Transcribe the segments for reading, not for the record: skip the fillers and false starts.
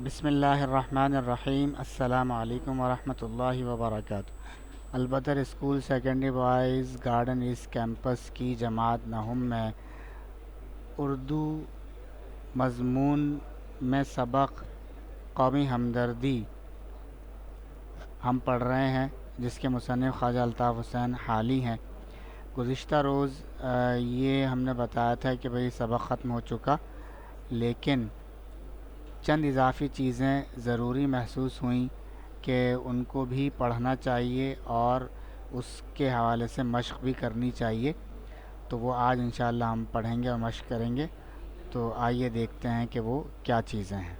بسم اللہ الرحمن الرحیم۔ السلام علیکم ورحمۃ اللہ وبرکاتہ۔ Albadr school secondary boys garden east campus کی جماعت نہم میں اردو مضمون میں سبق قومی ہمدردی ہم پڑھ رہے ہیں، جس کے مصنف خواجہ الطاف حسین حالی ہیں۔ گزشتہ روز یہ ہم نے بتایا تھا کہ بھئی سبق ختم ہو چکا، لیکن چند اضافی چیزیں ضروری محسوس ہوئیں کہ ان کو بھی پڑھنا چاہیے اور اس کے حوالے سے مشق بھی کرنی چاہیے، تو وہ آج انشاءاللہ ہم پڑھیں گے اور مشق کریں گے۔ تو آئیے دیکھتے ہیں کہ وہ کیا چیزیں ہیں۔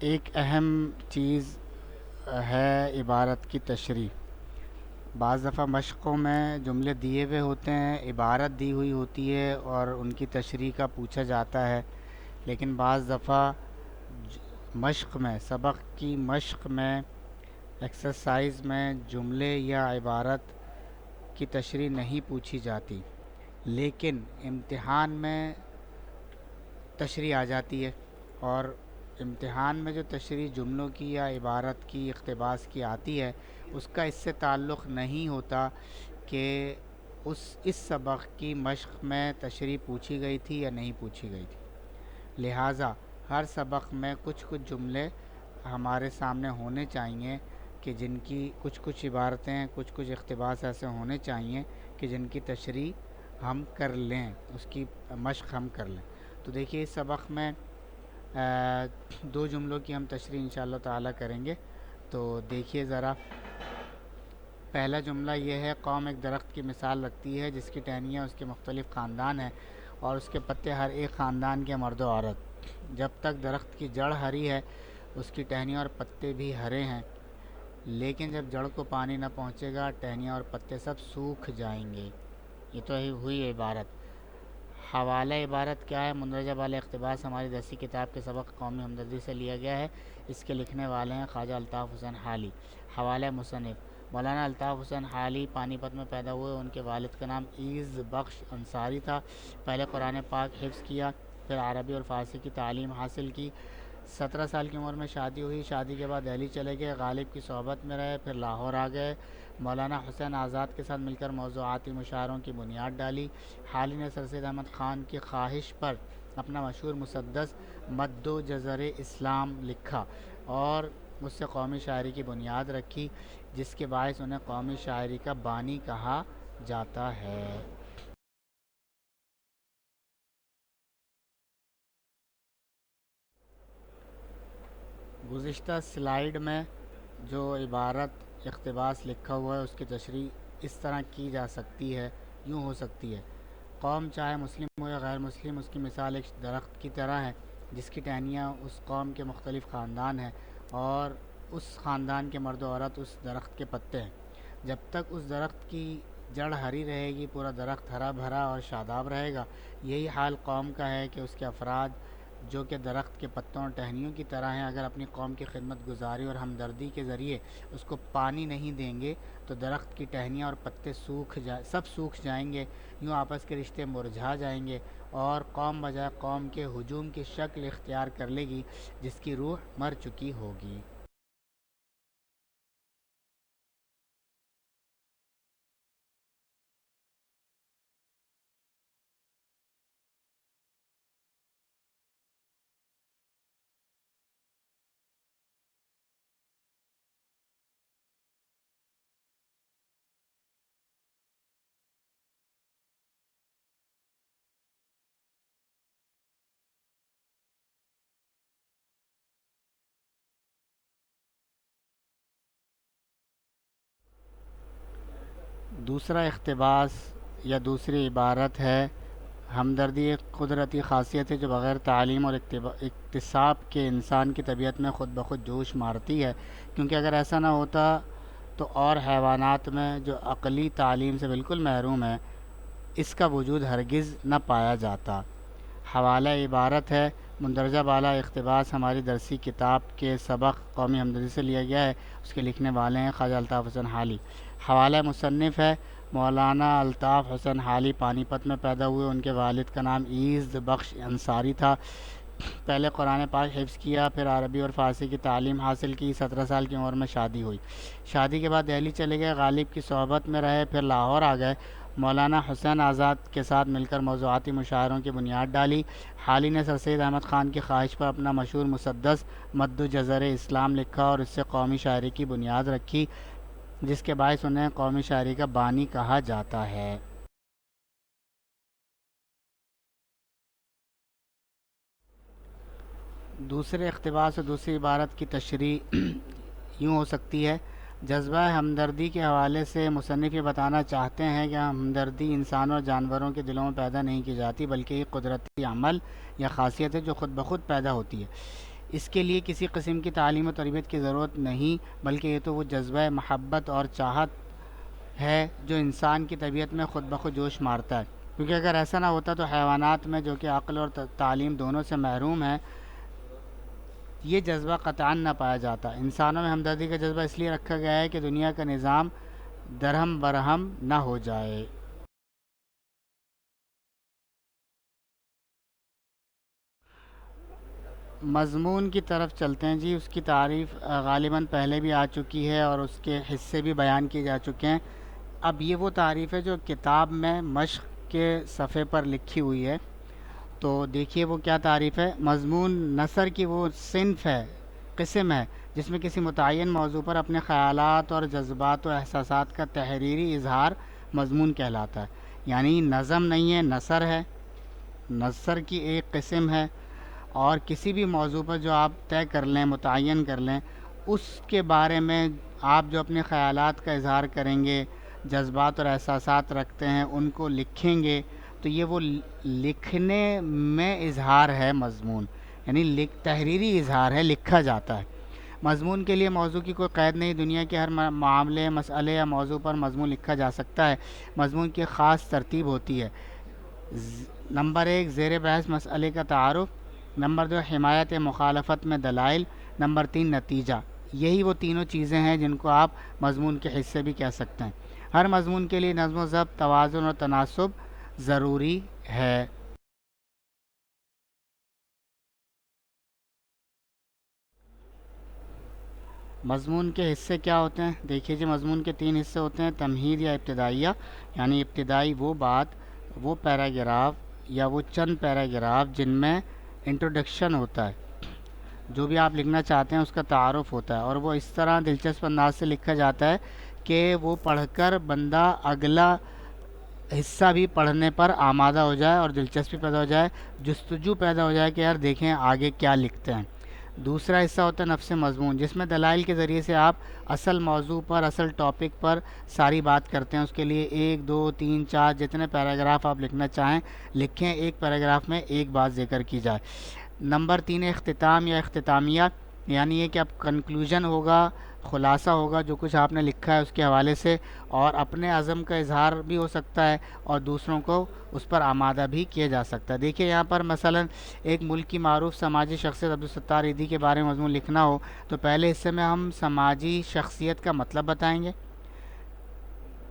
ایک اہم چیز ہے عبارت کی تشریح۔ بعض دفعہ مشقوں میں جملے دیے ہوئے ہوتے ہیں، عبارت دی ہوئی ہوتی ہے اور ان کی تشریح کا پوچھا جاتا ہے، لیکن بعض دفعہ مشق میں، سبق کی مشق میں، ایکسرسائز میں جملے یا عبارت کی تشریح نہیں پوچھی جاتی، لیکن امتحان میں تشریح آ جاتی ہے، اور امتحان میں جو تشریح جملوں کی یا عبارت کی، اقتباس کی آتی ہے، اس کا اس سے تعلق نہیں ہوتا کہ اس سبق کی مشق میں تشریح پوچھی گئی تھی یا نہیں پوچھی گئی تھی۔ لہٰذا ہر سبق میں کچھ جملے ہمارے سامنے ہونے چاہیے کہ جن کی کچھ عبارتیں، کچھ اقتباس ایسے ہونے چاہیے کہ جن کی تشریح ہم کر لیں، اس کی مشق ہم کر لیں۔ تو دیکھیے اس سبق میں دو جملوں کی ہم تشریح انشاءاللہ تعالی کریں گے۔ تو دیکھیے ذرا، پہلا جملہ یہ ہے: قوم ایک درخت کی مثال رکھتی ہے جس کی ٹہنیاں اس کے مختلف خاندان ہیں اور اس کے پتے ہر ایک خاندان کے مرد و عورت۔ جب تک درخت کی جڑ ہری ہے اس کی ٹہنیاں اور پتے بھی ہرے ہیں، لیکن جب جڑ کو پانی نہ پہنچے گا ٹہنیاں اور پتے سب سوکھ جائیں گے۔ یہ تو ہوئی عبارت۔ حوالہ عبارت کیا ہے؟ مندرجہ بالا اقتباس ہماری 10ویں کتاب کے سبق قومی ہمدردی سے لیا گیا ہے۔ اس کے لکھنے والے ہیں خواجہ الطاف حسین حالی۔ حوالہ مصنف مولانا الطاف حسین حالی پانی پت میں پیدا ہوئے۔ ان کے والد کا نام عز بخش انصاری تھا۔ پہلے قرآن پاک حفظ کیا، پھر عربی اور فارسی کی تعلیم حاصل کی۔ 17 سال کی عمر میں شادی ہوئی۔ شادی کے بعد دہلی چلے گئے، غالب کی صحبت میں رہے، پھر لاہور آ گئے۔ مولانا حسین آزاد کے ساتھ مل کر موضوعاتی مشاعروں کی بنیاد ڈالی۔ حالی نے سر سید احمد خان کی خواہش پر اپنا مشہور مسدس مد و جزر اسلام لکھا اور اس سے قومی شاعری کی بنیاد رکھی، جس کے باعث انہیں قومی شاعری کا بانی کہا جاتا ہے۔ گزشتہ سلائیڈ میں جو عبارت اقتباس لکھا ہوا ہے اس کی تشریح اس طرح کی جا سکتی ہے، یوں ہو سکتی ہے: قوم چاہے مسلم ہو یا غیر مسلم، اس کی مثال ایک درخت کی طرح ہے جس کی ٹہنیاں اس قوم کے مختلف خاندان ہیں اور اس خاندان کے مرد و عورت اس درخت کے پتے ہیں۔ جب تک اس درخت کی جڑ ہری رہے گی پورا درخت ہرا بھرا اور شاداب رہے گا۔ یہی حال قوم کا ہے کہ اس کے افراد جو کہ درخت کے پتوں اور ٹہنیوں کی طرح ہیں، اگر اپنی قوم کی خدمت گزاری اور ہمدردی کے ذریعے اس کو پانی نہیں دیں گے تو درخت کی ٹہنیاں اور پتے سب سوکھ جائیں گے، یوں آپس کے رشتے مرجھا جائیں گے اور قوم بجائے قوم کے ہجوم کی شکل اختیار کر لے گی جس کی روح مر چکی ہوگی۔ دوسرا اقتباس یا دوسری عبارت ہے ہمدردی ایک قدرتی خاصیت ہے جو بغیر تعلیم اور اکتساب کے انسان کی طبیعت میں خود بخود جوش مارتی ہے، کیونکہ اگر ایسا نہ ہوتا تو اور حیوانات میں جو عقلی تعلیم سے بالکل محروم ہے اس کا وجود ہرگز نہ پایا جاتا۔ حوالہ عبارت ہے مندرجہ بالا اقتباس ہماری درسی کتاب کے سبق قومی ہمدردی سے لیا گیا ہے، اس کے لکھنے والے ہیں خواجہ الطاف حسن حالی۔ حوالہ مصنف ہے مولانا الطاف حسن حالی، پانی پت میں پیدا ہوئے، ان کے والد کا نام عیز بخش انصاری تھا۔ پہلے قرآن پاک حفظ کیا، پھر عربی اور فارسی کی تعلیم حاصل کی، 17 سال کی عمر میں شادی ہوئی۔ شادی کے بعد دہلی چلے گئے، غالب کی صحبت میں رہے، پھر لاہور آ گئے، مولانا حسین آزاد کے ساتھ مل کر موضوعاتی مشاعروں کی بنیاد ڈالی۔ حالی نے سر سید احمد خان کی خواہش پر اپنا مشہور مسدس مد جزر اسلام لکھا اور اس سے قومی شاعری کی بنیاد رکھی، جس کے باعث انہیں قومی شاعری کا بانی کہا جاتا ہے۔ دوسرے اقتباس اور دوسری عبارت کی تشریح یوں ہو سکتی ہے: جذبہ ہمدردی کے حوالے سے مصنف یہ بتانا چاہتے ہیں کہ ہمدردی انسانوں اور جانوروں کے دلوں میں پیدا نہیں کی جاتی، بلکہ ایک قدرتی عمل یا خاصیت ہے جو خود بخود پیدا ہوتی ہے۔ اس کے لیے کسی قسم کی تعلیم و تربیت کی ضرورت نہیں، بلکہ یہ تو وہ جذبہ محبت اور چاہت ہے جو انسان کی طبیعت میں خود بخود جوش مارتا ہے، کیونکہ اگر ایسا نہ ہوتا تو حیوانات میں جو کہ عقل اور تعلیم دونوں سے محروم ہیں یہ جذبہ قطعاً نہ پایا جاتا۔ انسانوں میں ہمدردی کا جذبہ اس لیے رکھا گیا ہے کہ دنیا کا نظام درہم برہم نہ ہو جائے۔ مضمون کی طرف چلتے ہیں جی۔ اس کی تعریف غالباً پہلے بھی آ چکی ہے اور اس کے حصے بھی بیان کیے جا چکے ہیں۔ اب یہ وہ تعریف ہے جو کتاب میں مشق کے صفحے پر لکھی ہوئی ہے، تو دیکھیے وہ کیا تعریف ہے۔ مضمون نثر کی وہ صنف ہے، قسم ہے، جس میں کسی متعین موضوع پر اپنے خیالات اور جذبات و احساسات کا تحریری اظہار مضمون کہلاتا ہے۔ یعنی نظم نہیں ہے، نثر ہے، نثر کی ایک قسم ہے، اور کسی بھی موضوع پر جو آپ طے کر لیں، متعین کر لیں، اس کے بارے میں آپ جو اپنے خیالات کا اظہار کریں گے، جذبات اور احساسات رکھتے ہیں، ان کو لکھیں گے، تو یہ وہ لکھنے میں اظہار ہے مضمون، یعنی تحریری اظہار ہے، لکھا جاتا ہے۔ مضمون کے لیے موضوع کی کوئی قید نہیں، دنیا کے ہر معاملے، مسئلے یا موضوع پر مضمون لکھا جا سکتا ہے۔ مضمون کی خاص ترتیب ہوتی ہے: نمبر 1 زیر بحث مسئلے کا تعارف، نمبر 2 حمایت مخالفت میں دلائل، نمبر 3 نتیجہ۔ یہی وہ تینوں چیزیں ہیں جن کو آپ مضمون کے حصے بھی کہہ سکتے ہیں۔ ہر مضمون کے لیے نظم و ضبط، توازن اور تناسب ضروری ہے۔ مضمون کے حصے کیا ہوتے ہیں؟ دیکھیے جی، مضمون کے 3 حصے ہوتے ہیں: تمہید یا ابتدائیہ، یعنی ابتدائی وہ بات، وہ پیراگراف یا وہ چند پیراگراف جن میں انٹروڈکشن ہوتا ہے، جو بھی آپ لکھنا چاہتے ہیں اس کا تعارف ہوتا ہے، اور وہ اس طرح دلچسپ انداز سے لکھا جاتا ہے کہ وہ پڑھ کر بندہ اگلا حصہ بھی پڑھنے پر آمادہ ہو جائے اور دلچسپی پیدا ہو جائے، جستجو پیدا ہو جائے کہ یار دیکھیں آگے کیا لکھتے ہیں۔ دوسرا حصہ ہوتا ہے نفس مضمون، جس میں دلائل کے ذریعے سے آپ اصل موضوع پر، اصل ٹاپک پر ساری بات کرتے ہیں۔ اس کے لیے 1 2 3 4 جتنے پیراگراف آپ لکھنا چاہیں لکھیں، ایک پیراگراف میں ایک بات ذکر کی جائے۔ نمبر 3 اختتام یا اختتامیہ، یعنی یہ کہ اب کنکلوژن ہوگا، خلاصہ ہوگا جو کچھ آپ نے لکھا ہے اس کے حوالے سے، اور اپنے عزم کا اظہار بھی ہو سکتا ہے اور دوسروں کو اس پر آمادہ بھی کیا جا سکتا ہے۔ دیکھیے یہاں پر مثلا ایک ملک کی معروف سماجی شخصیت عبدالستار ایدھی کے بارے میں مضمون لکھنا ہو تو پہلے حصے میں ہم سماجی شخصیت کا مطلب بتائیں گے،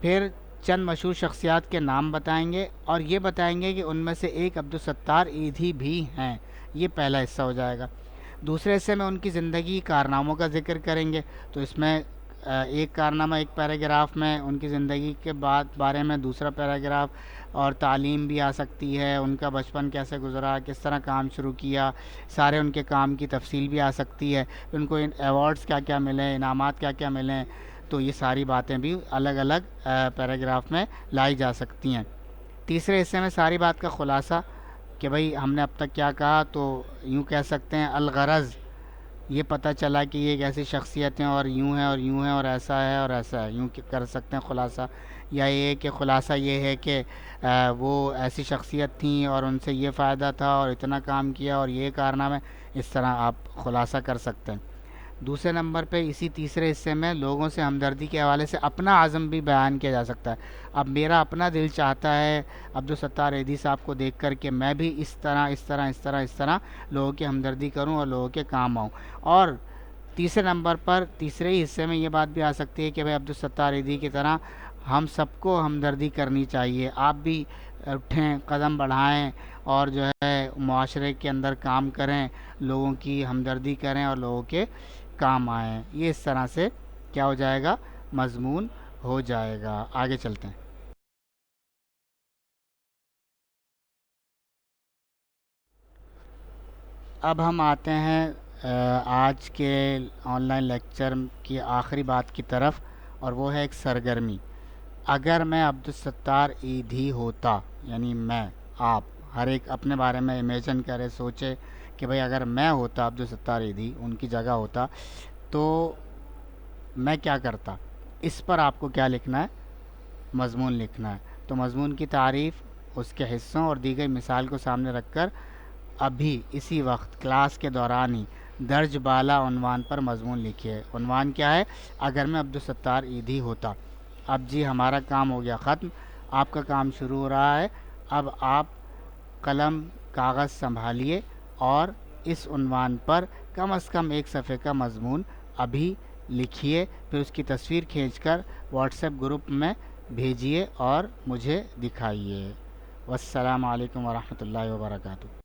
پھر چند مشہور شخصیات کے نام بتائیں گے، اور یہ بتائیں گے کہ ان میں سے ایک عبدالستار ایدھی بھی ہیں۔ یہ پہلا حصہ ہو جائے گا۔ دوسرے حصے میں ان کی زندگی کارناموں کا ذکر کریں گے، تو اس میں ایک کارنامہ ایک پیراگراف میں، ان کی زندگی کے بارے میں دوسرا پیراگراف، اور تعلیم بھی آ سکتی ہے، ان کا بچپن کیسے گزرا، کس طرح کام شروع کیا، سارے ان کے کام کی تفصیل بھی آ سکتی ہے، ان کو ایوارڈز کیا کیا ملے، انعامات کیا کیا ملیں، تو یہ ساری باتیں بھی الگ الگ پیراگراف میں لائی جا سکتی ہیں۔ تیسرے حصے میں ساری بات کا خلاصہ کہ بھئی ہم نے اب تک کیا کہا، تو یوں کہہ سکتے ہیں الغرض، یہ پتہ چلا کہ یہ ایک ایسی شخصیت ہیں اور یوں ہے اور یوں ہے اور ایسا ہے اور ایسا ہے، یوں کر سکتے ہیں خلاصہ. یا یہ کہ خلاصہ یہ ہے کہ وہ ایسی شخصیت تھیں اور ان سے یہ فائدہ تھا اور اتنا کام کیا اور یہ کارنامے. اس طرح آپ خلاصہ کر سکتے ہیں. دوسرے نمبر پہ اسی تیسرے حصے میں لوگوں سے ہمدردی کے حوالے سے اپنا عزم بھی بیان کیا جا سکتا ہے. اب میرا اپنا دل چاہتا ہے عبدالستار ایدھی صاحب کو دیکھ کر کہ میں بھی اس طرح لوگوں کی ہمدردی کروں اور لوگوں کے کام آؤں. اور تیسرے نمبر پر تیسرے ہی حصے میں یہ بات بھی آ سکتی ہے کہ بھائی عبدالستار ایدھی کی طرح ہم سب کو ہمدردی کرنی چاہیے. آپ بھی اٹھیں، قدم بڑھائیں اور جو ہے معاشرے کے اندر کام کریں، لوگوں کی ہمدردی کریں اور لوگوں کے کام آئیں. یہ اس طرح سے کیا ہو جائے گا؟ مضمون ہو جائے گا. آگے چلتے ہیں. اب ہم آتے ہیں آج کے آن لائن لیکچر کی آخری بات کی طرف، اور وہ ہے ایک سرگرمی. اگر میں عبدالستار ایدھی ہوتا، یعنی میں، آپ ہر ایک اپنے بارے میں امیجن کرے، سوچے کہ بھئی اگر میں ہوتا عبدالستار ایدھی، ان کی جگہ ہوتا تو میں کیا کرتا. اس پر آپ کو کیا لکھنا ہے؟ مضمون لکھنا ہے. تو مضمون کی تعریف، اس کے حصوں اور دیگر مثال کو سامنے رکھ کر ابھی اسی وقت کلاس کے دوران ہی درج بالا عنوان پر مضمون لکھیے. عنوان کیا ہے؟ اگر میں عبدالستار ایدھی ہوتا. اب جی ہمارا کام ہو گیا ختم، آپ کا کام شروع ہو رہا ہے. اب آپ قلم کاغذ سنبھالیے اور اس عنوان پر کم از کم ایک صفحے کا مضمون ابھی لکھیے. پھر اس کی تصویر کھینچ کر واٹس ایپ گروپ میں بھیجیے اور مجھے دکھائیے. والسلام علیکم ورحمۃ اللہ وبرکاتہ.